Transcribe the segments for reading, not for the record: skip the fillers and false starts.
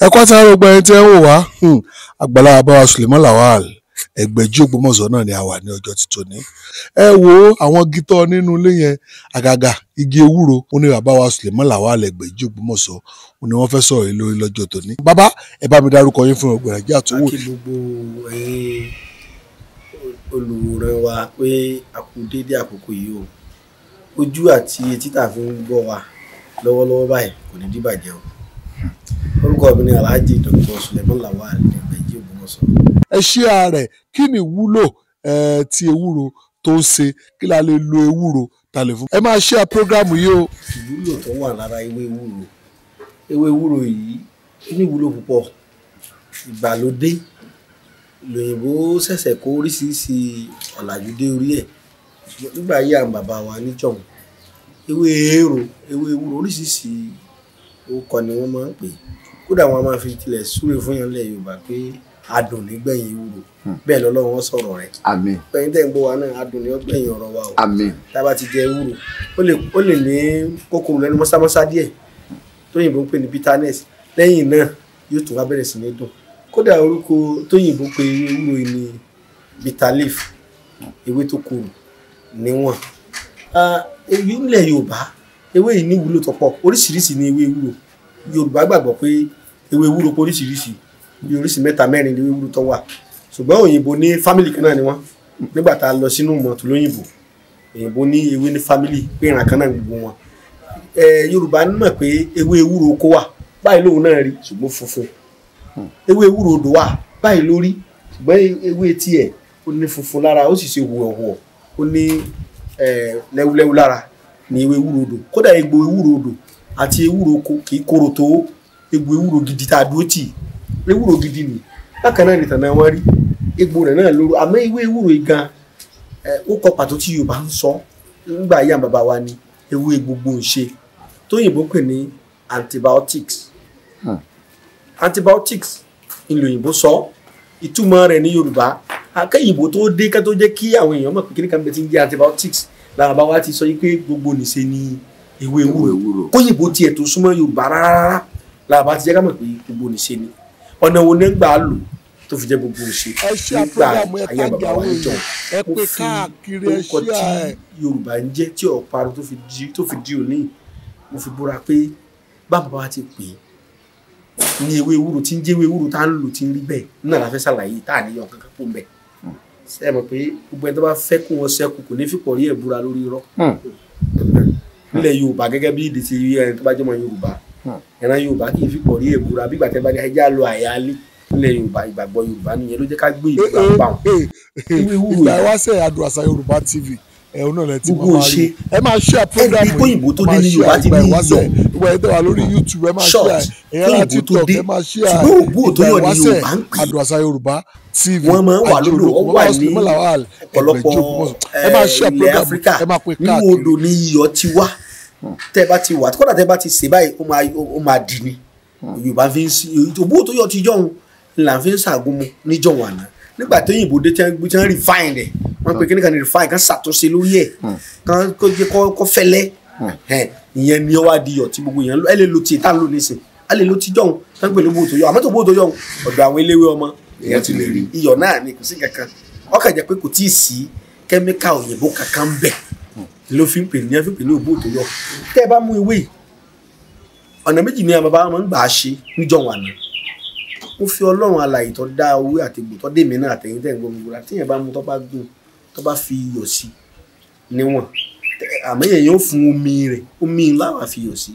ẹ kọ́ tí arúgbó ẹni tí ẹ ń wò wá Àgbàlá Bàbá Suleiman Lawal Ẹgbẹ́jí Ògbómọ̀ṣọ́ náà ni a wà ní ọjọ́ ti tòní. Ẹ wo àwọn gítọ́ nínú ilé yẹn, àgàgà igi ewúro ó ní Bàbá wa Suleiman Lawal Ẹgbẹ́jí Ògbómọ̀ṣọ́ ó ní wọ́n fẹ́ sọ̀rọ̀ lórí lọ́jọ́ tòní. Bàbá ẹ bá mi dárúkọ yín fún ọgbọ̀n Nàìjíríà tó wò. Kí gbogbo ẹ̀yin olùwòran wa pé a kú dédé àkókò yìí o, ojú àti etí tá fi ń gbọ́ wa lọ́wọ́lọ́wọ́ báyìí kò ní dìbàjẹ́ o. Orúkọ mi ni Alhaji Dr. Suleiman Lawal Ẹgbẹ́jí Ògbómọ̀ṣọ́. Ẹ ṣí ààrẹ kí ni ìwúlò ti ewúro tó ń ṣe, kí la lè lo ewúro ta lè fún. Ẹ máa ṣe prógrámù yìí o. Ìwúlò tó wà lára ewé ewúro yìí ní ìwúlò púpọ̀. Ìgbàlódé lòyìnbó ṣẹ̀ṣẹ̀ kó oríṣiríṣi ọ̀làjú dé orí ẹ̀. Nígbà yí àwọn bàbá wa níjọ̀hún ewé ewúro oríṣiríṣi orúkọ ni wọ́n máa ń pè. Kódà wọn máa fi tilẹ̀ súre fún yàn lẹ̀ Yorùbá pé adùn nígbẹ̀yìn ewúro, bẹ́ẹ̀ lọ́lọ́run wọn sọ̀rọ̀ rẹ̀. Àmín. Pẹ̀yìn tẹ̀ ń gbọ́ wa náà adùn ní ọgbẹ̀yìn ọ̀rọ̀ wa o. Àmín. Tá a bá ti jẹ ewúro ó lè ní kòkòrò lẹ́nu mọ́sámọ́sá díẹ̀ tóyìnbó ń pè ní bitterness, lẹ́yìn náà yóò tún wá bẹ̀rẹ̀ sí ní dùn. Kódà orúkọ tóyìnbó pé ewúro yìí ní bitter leaf, ewé tó korò níwọ̀n. Èyí nílẹ̀ Yorùbá ewé yìí ní ìwúlò tó pọ̀, oríṣiríṣi ni ewé ewúro. Yorùbá gbàgbọ́ pé ewé ewúro pé oríṣiríṣi, bí oríṣi 3 ni ewé ewúro tó wà. Ṣùgbọ́n òyìnbó ní fámìlì kan náà ni wọ́n. Nígbà tá a lọ sínú ìmọ̀ tó lóyìnbó, òyìnbó ní ewé ní fámìlì pé ìran kan náà gbogbo wọn. Yorùbá mọ̀ pé ewé ewúro oko wà báyìí lóhun náà rí ṣùgbọ́n funfun. Ewé ewúro odò wà báyìí lórí ṣùgbọ́n ewé tiẹ̀ ó ní funfun lára, ó sì ṣe wùwọ̀wọ̀, ó ní lẹ́wúlẹ́wú lára ní ewé ewúro odò. Kódà egbò ewúro odò àti ewúro oko kì í korò tó egbò ewúro gidi tá a dúró tì. Ewúro gidi ni bákan náà nìtàn náà wọ́n rí egbò rẹ̀ náà lóró. Àmọ́ ewé ewúro gan ó kọ pàtó tí Yorùbá ń sọ nígbà yá bàbá wa ni ewé gbogbo ìṣe tóyìnbó pè ní antibiotics. Antibiotics ìlòyìnbó sọ, ìtumọ̀ rẹ̀ ní Yorùbá akẹ́yìnbó tó dé ká tó jẹ́ kí àwọn èèyàn mọ̀ pé kíní kan bẹ ti ń jẹ́ antibiotics làwọn bá wa ti sọ yìí pé gbogbo nìṣe ni ewé ewúro. Kóyìnbó tiẹ̀ tó súnmọ́ Yorùbá rárá làwọn bá ti jẹ́ ká mọ̀ pé gbogbo nìṣe ni. Ọ̀nà wo ní gbà á lò tó fi jẹ́ gbogbo nìṣe nígbà ayé bàbá wa níjọ. Mo fi orúkọ tí Yorùbá ń jẹ́ tí ọ̀parun tó fi di òní, mo fi búra pé bàbá wa ti pè é ní ewé ewúro tí ń jẹ́ ewé ewúro tá ń lò tí ń rí bẹ́ẹ̀ náà la fẹ́ ṣàlàyé tá à níyàn kankan pò ń bẹ̀. Ṣé ẹ mọ̀ pé gbogbo ẹni tó bá fẹ́ kó wọn ṣẹ́kù kò ní fìpọ̀ rí ẹ̀ búra lórí irọ́. Nílẹ̀ Yorùbá gẹ́gẹ́ bí èdè ti ẹni tó bá jẹ́ ọmọ Yorùbá, ẹran Yorùbá kì í fìpọ̀ rí ẹ̀ búra bí gbàtẹ́ bá ní ẹjẹ́ àlọ́ àyálé. Nílẹ̀ Yorùbá ìgbàgbọ́ Yorùbá nìyẹn ló jẹ́ ká gbé ìgbà bá wọn. Ìgbà ìwáṣẹ̀ Adùn Àṣà Yorùbá TV ẹ̀hún náà lẹ ti máa rí. Ẹ máa share program yìí, òyìnbó tó dé ní Yorùbá ti ní iyọ̀. Ìwọ ẹ̀ tẹ́ wà lórí YouTube ẹ máa share, ẹ̀yẹ́ láti TikTok ẹ máa share. Ṣùgbọ́n ògbó tó yọ̀ ní Yorùbá ń pè. Adùn Àṣà Yorùbá TV wọ́n máa ń wà lódò, ó wà ní ọ̀pọ̀lọpọ̀ ilẹ̀ Áfíríkà. Nínú odò ní iyọ̀ ti wá. Tẹ́ bá ti wà kódà tẹ́ bá ti sè báyìí ó máa dì ní. Yorùbá fi ń sí ògbó tó yọ̀ ti jọ̀hún là ń fi ń ṣàgúnmu níjọ̀hún àná. Nígbà tó yìnbó dé tí wọ́n refine rẹ̀, wọ́n pe kíní kan ní refine kan ṣàtúnṣe lórí ẹ̀ kan kó jẹ́ kó fẹ́lẹ́. Ìyẹn ni ó wá di iyọ̀ tí gbogbo èèyàn ẹ lè lo tiẹ̀ tá ń lò nísìn, a lè lo ti jọ̀hún tó ń pè ní bó tó yọ. Àmọ́ tó bó tó yọ ọ̀dọ̀ àwọn eléwé ọmọ èèyàn ti lè rí iyọ̀ náà ni kò sí kankan. Ó kàn jẹ́ pé kò tíì sí kẹ́míkà òyìnbó kankan bẹ̀ ló fi ń pè ní òbó tó yọ. Tẹ́ ẹ bá mú ewé ọ̀nà méjì ni àwọn bàbá wọn ń gbà á ṣe níjọ̀hún àná. Mo fi Ọlọ́run alààyè tó dá owó àti egbò tó dé mi náà àtẹ̀yìn tẹ̀ ń gbọ́ gbogbo àti èèyàn bá mú tó bá gùn tó bá fi iyọ̀ sí níwọ̀n, àmọ́ èèyàn yóò fún omi láwà fi iyọ̀ sí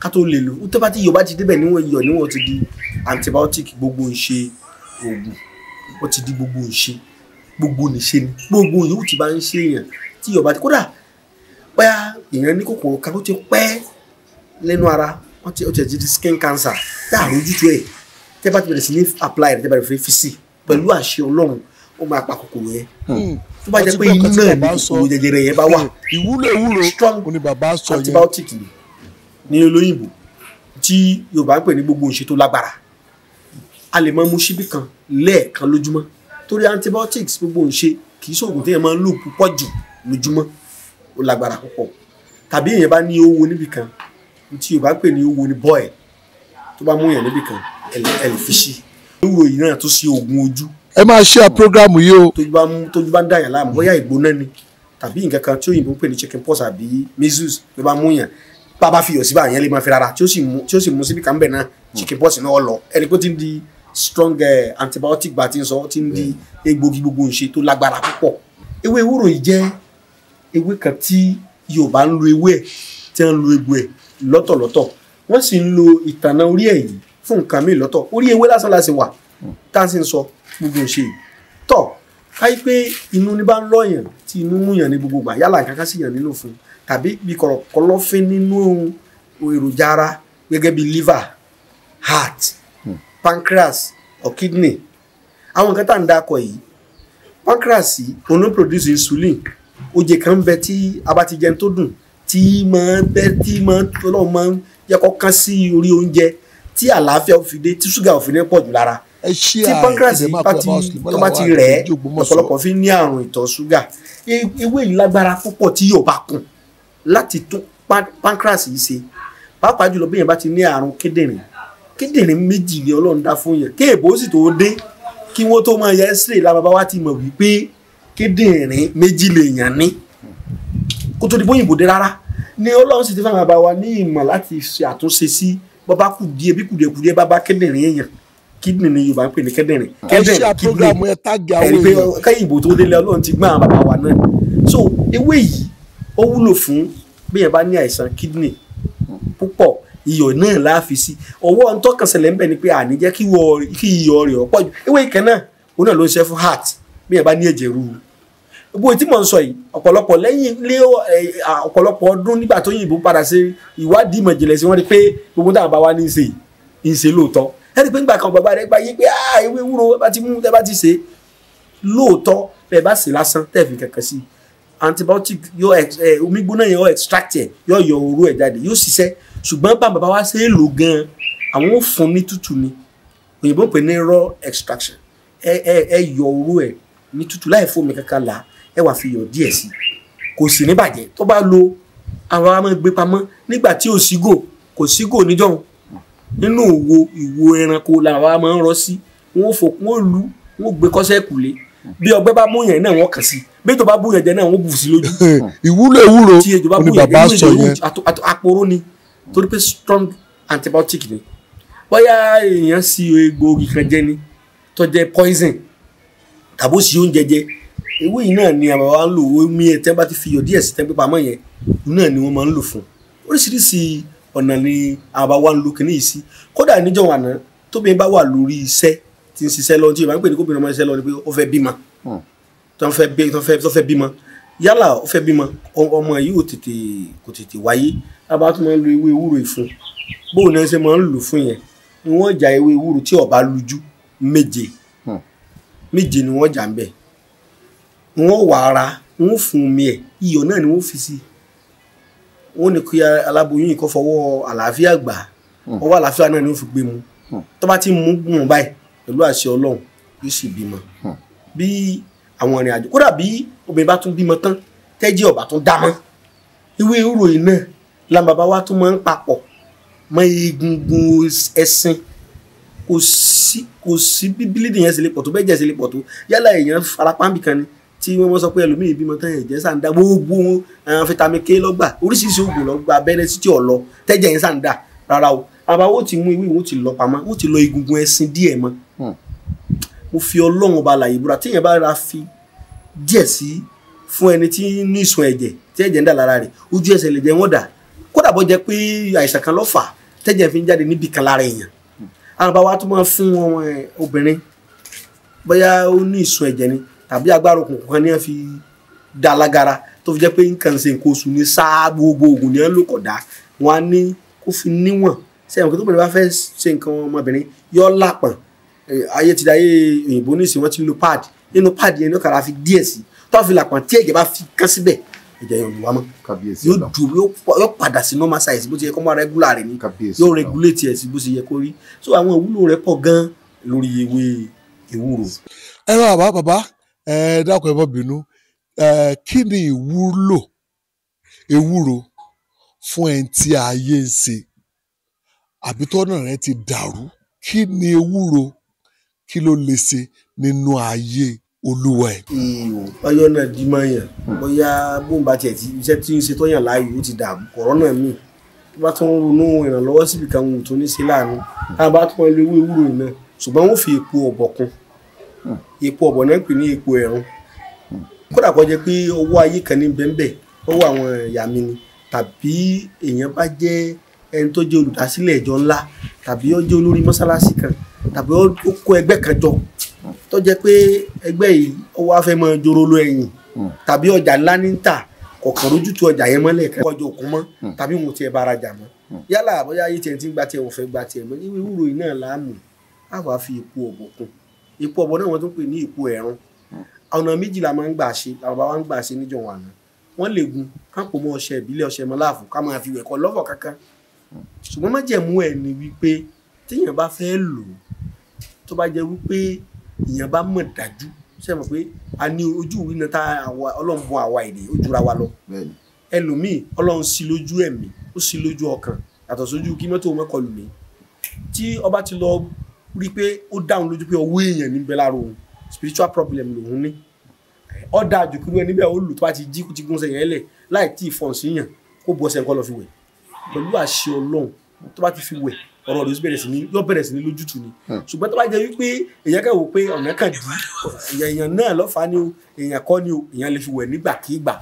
ká tó lè lò ó. Tó bá ti iyọ̀ bá ti débẹ̀ níwọ̀n iyọ̀ níwọ̀n ti di antibiotic, gbogbo ìṣe oògùn ó ti di gbogbo ìṣe ni gbogbo yòówù tí bá ń ṣe èèyàn tí iyọ̀ bá ti kódà bóyá èèyàn ní kòkòrò kan tó ti pẹ́ lẹ́nu ara ó ti di skin cancer dáàrú ojútùú ẹ̀. Tẹ́ bá ti bẹ̀rẹ̀ sí ní apply rẹ̀ tẹ́ bá ti fi sí pẹ̀lú àṣẹ Ọlọ́run ó máa pa kòkòrò yẹn. Tó bá jẹ́ pé inú náà ní kòkòrò jẹjẹrẹ yẹn bá wà, ìwúlò ewúro strong antibiotic ní olóyìnbó tí Yorùbá ń pè ní gbogbo ìṣe tó lágbára. A lè máa mú síbí kan lẹ́ẹ̀kan lójúmọ́ torí antibiotics gbogbo ìṣe kì í ṣoògùn téèyàn máa ń lò púpọ̀ jù lójúmọ́, ó lágbára púpọ̀. Tàbí èèyàn bá ní owó níbì kan tí Yorùbá ń pè ní owó ní boil tó bá mú yàn níbì kan ẹ lè fi ṣí. ewúro yìí náà tó ṣe oògùn ojú. ẹ máa share program yìí o. tójú bá ń dàyàn láàmú bóyá ìgbóná ni tàbí nǹkan kan tí òyìnbó ń pè ní chicken pox àbí measles ló bá mú yàn bá fi yọ̀ síbà yẹn lè máa fi rárá tí ó sì mú síbi kan bẹ̀ náà chicken pox náà lọ ẹni pé ó ti ń di strong antibiotic bá ti ń sọ ó ti ń di egbògi gbogbo ń ṣe tó lágbára púpọ̀. ewé ewúro yìí jẹ́ ewé kan tí Yorùbá ń lo ewé ẹ̀ tí wọ́n ń lo egbò ẹ̀ lọ́tọ̀lọ́tọ̀ wọ́n sì ń lo ìtànà orí ẹ̀ yìí fún nǹkan mi lọ́tọ̀ orí ewé lásán láti wà tá à ń sì ń sọ gbogbo ń ṣe yìí tọ́ káyí pé inú ní bá ń lọ́yàn tí inú mú yàn ní gbogbo gbà yálà nǹkan kan sì yàn nínú fún tàbí bí kọ̀lọ̀fín nínú èròjà ara gẹ́gẹ́ bí liver heart pancreas or kidney àwọn nǹkan tá à ń dákọ̀ yìí pancreas yìí òun ló produce insulin oje kan bẹ tí a bá ti jẹun tó dùn tí máa Ọlọ́run máa ń jẹ́ kó kán sí orí oúnjẹ tí àlàáfíà ò fi dé tí ṣúgà ò fi ní pọ̀ jù lára tí pancreas tó bá ti rẹ̀ ọ̀pọ̀lọpọ̀ fi ní àrùn ìtọ̀ ṣúgà ewé yìí lágbára púpọ̀ tí yóò bá kùn láti tún pancreas yìí ṣe pàápàá jùlọ bí yẹn bá ti ní àrùn kíndìnrín méjì ni Ọlọ́run dá fún yẹn kéèbó sì tó dé kí wọ́n tó máa yẹ x-ray lábàbá wa ti mọ̀ wípé kíndìnrín méjì lèèyàn ní kó tó di bóyìnbó dé rárá ni Ọlọ́run sì ti fún àwọn bàbá wa ní ìmọ̀ láti ṣe àtúnṣe sí bọ́bá kù díẹ̀ bí kùdìẹ̀kùdìẹ̀ bá kíndìnrín èèyàn kíndìnrín ni Yorùbá ń pè ní kíndìnrín kíndìnrín kẹ́yìn ìbò tó délé Ọlọ́run ti gbọ́n àwọn bàbá wa náà so ewé yìí ó wúlò fún bí yẹn bá ní àìsàn kíndìnrín púpọ̀ iyọ̀ náà láàfin sí ọwọ́ ntọ́kànṣẹlẹ̀ ń bẹ̀ ni pé àní jẹ́ kí iyọ̀ rẹ̀ ọ̀pọ̀ jù ewé ìkan náà òun náà ló ń ṣe fún heart bí yẹn bá ní ẹ̀jẹ̀ ríru gbogbo tí mò ń sọ yìí ọ̀pọ̀lọpọ̀ lẹ́yìn ọ̀pọ̀lọpọ̀ ọdún nígbà tó yìnbó padà ṣe ìwádìí ìmọ̀ ìjìnlẹ̀ sí wọ́n rí pé gbogbo táwọn bá wá ní í ṣe lóòótọ́ ẹni pé nígbà kan bàbá rẹ̀ gba yí pé ewé ewúro bá ti mú tẹ́ bá ti ṣe lóòótọ́ bẹ́ẹ̀ bá ṣe lásán tẹ́ fi kankan sí antibiotic yóò omi gbóná yẹn yóò extract ẹ̀ yóò yọ oró ẹ̀ jáde yóò ṣiṣẹ́ ṣùgbọ́n bá bàbá wa ṣe é lò gan-an àwọn ò fún ní tútù ni òyìnbó pè ní raw extraction ẹ yọ oró ẹ̀ ní tútù láì fómi kankan là ẹ wá fi yọ díẹ̀ sí kò sì ní bàjẹ́ tó bá lo àwọn a máa gbé pamọ́ nígbà tí kò sígò níjọ́ nínú ìwo ẹranko làwọn a máa ń rọ sí wọn ò lu wọn ò gbé kọ́sẹ́ kùlé bí ọgbẹ́ bá mú yẹn náà wọ́n kàn sí bí ètò bá bú yẹn jẹ náà wọ́n bù sí lójú. ìwúlò ewúro ni bàbá sọ yẹn àpòrò ni torí pé strong antibiotic ni bóyá èèyàn sí egbòogi kan jẹ ni tó jẹ poison tàbó sí oúnjẹ jẹ ewé yìí náà ni àwọn wa ń lò omi ẹ̀ tẹ́ bá ti fi iyọ̀ díẹ̀ sí tẹ́ pé pamọ́ yẹn náà ni wọ́n máa ń lò fún oríṣiríṣi ọ̀nà ni àwọn bá wa ń lo kìnìún yìí sí kódà níjọ́ wà náà tóbi bá wà lórí iṣẹ́ tí ń ṣiṣẹ́ lọ tí Yorùbá ń pè ní kóbìnrin ọmọ iṣẹ́ lọ ni pé ó fẹ́ bímọ tó fẹ́ bímọ yálà ó fẹ́ bímọ ọmọ yìí kò tètè wáyé a bá tún máa ń lo ewé ewúro ìfún bóun náà ṣe máa ń lò fún yẹn ni wọ́n já ewé ewúro tí ó bá lújú méje ni wọ́n já ń bẹ̀ wọ́n wà ara wọ́n fún omi ẹ̀ iyọ̀ náà ni wọ́n fi sí wọ́n ní kí aláboyún yìí kó fọwọ́ àlàáfíà gbà ọwọ́ àlàáfíà náà ni wọ́n fi gbé mu tó bá ti mú gùn báyìí pẹ̀lú àṣẹ Ọlọ́run yóò sì bímọ bí àwọn ìrìn àjò kódà bí obìnrin bá tún bímọ tán tẹ́jí ọ̀bà tún dá mọ́ ewé ewúro yìí náà làwọn bàbá wa tún máa ń papọ̀ mọ́ egungun ẹṣin kò sí bí bílíìdì yẹn ṣe lè pọ̀ tó bẹ́ẹ̀ jẹ́ ṣe lè pọ̀ tó yálà èèyàn farapa ń bì kan ni tí wọ́n sọ pé ẹlòmíì bímọ tán ẹ̀jẹ̀ sàn dá gbogbo vitamin K lọ́gbà oríṣiríṣi oògùn lọ́gbà abẹ́rẹ́ sí tí ò lọ tẹ́jẹ̀ yẹn sàn dá rárá o àbá wọ́n ti mú ewé wọ́n ti lọ pamọ́ wọ́n ti lọ egungun ẹṣin díẹ̀ mọ́ mo fi Ọlọ́run ọba àlàyé búra tí èèyàn bá ra fi díẹ̀ sí fún ẹni tí ní ìsun ẹ̀jẹ̀ tí ẹ̀jẹ̀ ń dà lára rẹ̀ ojú ẹsẹ̀ lè jẹ́ wọ́n dà kódà bọ́ jẹ́ pé àìsàn kan ló fà tẹ́jẹ̀ fi ń jáde níbi kan lára èèyàn àwọn bá wa tún máa fún obìnrin bóyá ó ní ìsun ẹ̀jẹ̀ ni tàbí agbára òkùnkùn kan ní wọ́n fi dá lágara tó fi jẹ́ pé nǹkan ṣe nǹkan oṣù ní sáà gbogbo oògùn ní wọ́n lò kọ̀dá wọn á ní kó fi níwọ̀n sẹ́yìn kí tó bẹ̀rẹ̀ bá fẹ́ ṣe nǹkan ọmọbìnrin yọ lápọ̀n ayé ti dáyé òyìnbó ní ìsìn wọ́n ti lo pad nínú pad yẹn ní ọ̀kadà fi díẹ̀ sí tó fi lápọ̀n tí ẹ̀jẹ̀ bá fi kán síbẹ̀ ẹ̀jẹ̀ yóò wá mọ́ yóò dùn yóò padà sí normal size bó ti yẹ kó máa regular rẹ̀ ní yóò regulate ẹ̀ sí bó ti yẹ kó rí so àwọn ìwúlò rẹ̀ pọ̀ gan lórí ewé ewúro. ẹ rán bàbá ẹ dákun ẹ má bínú kí ni ìwúlò ewúro fún ẹni tí ayé ń ṣe àbí tọ́nà rẹ̀ ti dàrú kí ni ewúro kí ló lè ṣe nínú ayé olúwa ẹ̀. ọyọ náà di máa yàn bóyá bóun bá tiẹ̀ tí iṣẹ́ tí ń ṣe tó yàn láàyò ó ti dààmú kọ̀rọ́nà míì tó bá tún ronú ìrànlọ́wọ́ síbi kan wò tó ní sí láàánú tá a bá tún ewé ewúro yìí náà ṣùgbọ́n wọ́n fi epo ọ̀bọ̀ kún epo ọ̀bọ̀ náà pè ní epo ẹ̀rùn kódà kó jẹ́ pé owó ayé kan ní bẹ́ńbẹ́ owó àwọn ìyá mi ni tàbí èèyàn bá jẹ́ ẹni tó jẹ́ olùdásílẹ̀ ìjọ ńlá tàbí ó jẹ́ olórí mọ́sálásí kan tàbí ó kó ẹgbẹ́ kan jọ tó jẹ́ pé ẹgbẹ́ yìí ó wá fẹ́ máa joro lọ ẹ̀yìn tàbí ọjà ńlá ní tà kọ̀ọ̀kan lójútu ọjà yẹn mọ́lẹ̀ kan kọjọ òkun mọ́ tàbí wọn tiẹ̀ bára jà mọ́ yálà bóyá ayé tiẹ̀ ti ń gba tiẹ̀ wọ́n fẹ́ gba tiẹ̀ mọ́ ìwé ewúro yìí náà láàmú á wàá fi epo ọ̀bọ̀ kún epo ọ̀bọ̀ náà wọ́n tún pè ní epo ẹ̀rùn ọ̀nà méjì la máa ń gbà ṣe làwọn bá wá ń gbà ṣe níjọ wọn àná wọ́n lè gun kápò mọ́ ọṣẹ ìbílẹ̀ ọṣẹ mọ́láàfù ká máa fi wẹ̀kọ́ lọ́fọ̀ kankan ṣùgbọ́n májẹ̀mú ẹ̀ ni wípé téèyàn bá fẹ́ lò ó tó bá jẹ́ wípé èèyàn bá mọ̀ dájú ṣe mọ̀ pé a ní ojú ìwé náà tá ọlọ́run bọ́ àwa èdè ó jura wa lọ ẹlòmíì ọlọ́run sí lójú ẹ̀mí ó sí lójú ọkàn yàtọ̀ sójú kí mọ́tò mọ́kọlù mi tí ọba ti lọ rí pé ó dáhùn lójú pé ọwọ́ èèyàn níbẹ̀ lára òun spiritual problem lòun ní ọ̀dà àjòkúrú ẹni bẹ́ẹ̀ ó lù tó bá ti jí kú ti gún sẹ́yìn ẹlẹ̀ láì tí ì fọ̀n síyàn kó bọ́ sẹ́yìn kọ́ lọ fi wẹ̀ pẹ̀lú àṣẹ ọlọ́run tó bá ti fi wẹ̀ ọ̀rọ̀ rẹ̀ yóò bẹ̀rẹ̀ sí ní lójútùú ni ṣùgbọ́n tó bá jẹ́ wípé èèyàn kẹ́ wò pé ọ̀nà kan dì í èèyàn náà lọ́fàá ni o èèyàn kọ́ ni o èèyàn lè fi wẹ̀ nígbàkigbà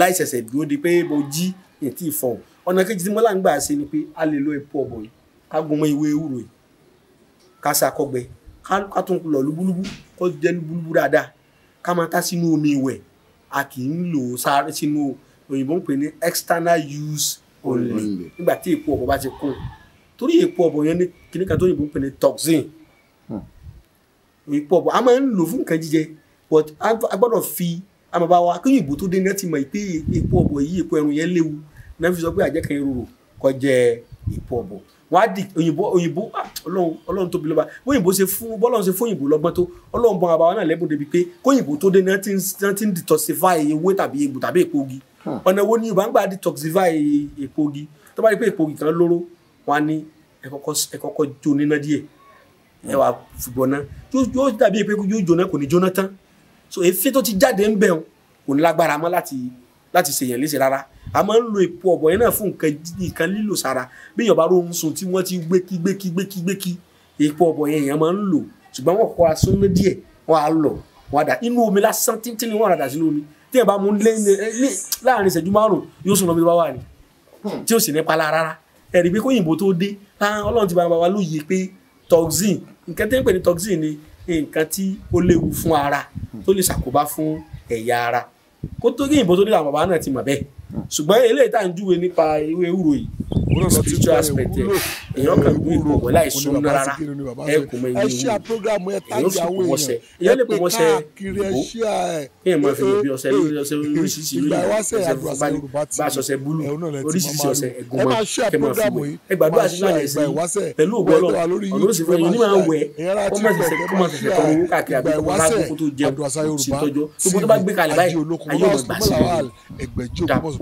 láì ṣẹ̀ṣẹ̀ dúró de pé mo jí èyí tí ì fọ̀n ọ̀nà kejì tí mo là ń gbà ṣe ni pé a lè lo epo ọ̀bọ̀ yìí ká gun mọ́ ewé ewúro yìí ká ṣàkọgbẹ ká tún lọ lúbúlúbú kó jẹ́ lúbúlúbú dáadáa ká máa tá sínú omi ìwẹ̀ a kì í lò sáré sínú òyìnbó ń pè ní external use only nígbà tí epo ọ̀bọ̀ bá ti kún torí epo ọ̀bọ̀ yẹn ní kíní kan tó òyìnbó ń pè ní toxin epo ọ̀bọ̀ a máa ń lò fún nǹkan jíjẹ but a gbọ́dọ̀ fi àmàbá wa kí òyìnbó tó dé ní ẹ ti mọ̀ pé epo ọ̀bọ̀ yìí epo ẹ̀rùn yẹn léwu náà fi sọ pé àjẹkàn ìrorò kó jẹ epo ọ̀bọ̀ wọ́n á di òyìnbó ọlọ́run tóbi lọ́ba òyìnbó ṣe fún bọ́lọ́run ṣe fún òyìnbó lọ́gbọ́n tó ọlọ́run bọ́n àbáwọn náà lẹ́bùn débi pé kóyìnbó tó dé náà ti ń detoxify ewé tàbí egbò tàbí èpo igi ọ̀nà wo ni Yorùbá ń gbà detoxify èpo igi tó bá rí pé èpo igi kan lóró wọn á ní ẹ kọ́kọ́ jó níná díẹ̀ ẹ wà fìbọn náà yóò dàbí pé yóò jóná kò ní jóná tán so èéfín tó ti jáde ń bẹ̀ kò ní lágbára mọ́ láti ṣèyàn léṣe rárá a máa ń lo epo ọ̀bọ̀ yẹn náà fún nǹkan lílò sára bí èèyàn bá róhun sùn tí wọ́n ti gbékí epo ọ̀bọ̀ yẹn èèyàn máa ń lò ṣùgbọ́n wọ́n kọ́ asúnná díẹ̀ wọ́n á lọ wọ́n á dà inú omi lásán títí ni wọ́n á dà sínú omi tí èèyàn bá mú láàrin ìṣẹ́jú márùn-ún yóò sùn lọ́mọdé bá wà ní tí ó sì ní pálá rárá ẹ̀rí pé kóyìnbó tó dé ọlọ́run ti bá wa lóye pé toxin nǹkan tí ń pè ní toxin ni nǹkan tí ó léwu fún ara tó lè ṣàkóbá fún ẹ̀yà ara kó tó kóyìnbó tó dé àwọn bàbá náà ti mọ̀ bẹ́ẹ̀ ṣùgbọ́n eléyìí tá à ń júwe nípa ewé ewúro yìí spiritual aspect ẹ̀ èèyàn kan gbé ìpò ọ̀bọ̀ láì sún náà rárá ẹ̀ kò mọ ìwé ewúro èèyàn sì kò wọ́sẹ̀ èèyàn lè kò wọ́sẹ̀ ìbò kéèyàn máa fi lè bí ọṣẹ oríṣiríṣi lóyìnbó bá aṣọṣẹ búlù oríṣiríṣi ọṣẹ ẹ̀gún mọ́ kẹ́ máa fi wẹ̀ ẹ gbàdúrà sí náà ẹ̀sìn pẹ̀lú ògbó ọlọ́run ọ̀nà òsì fún ẹ̀yìn ní máa ń wẹ̀ kó má ṣẹ̀ṣẹ̀ tọrọ owó káàkiri àbí kó máa kó tó jẹun sí tọ́jọ́ gbogbo tó bá gbé kalẹ̀ báyìí ayé ọmọ gbà sí i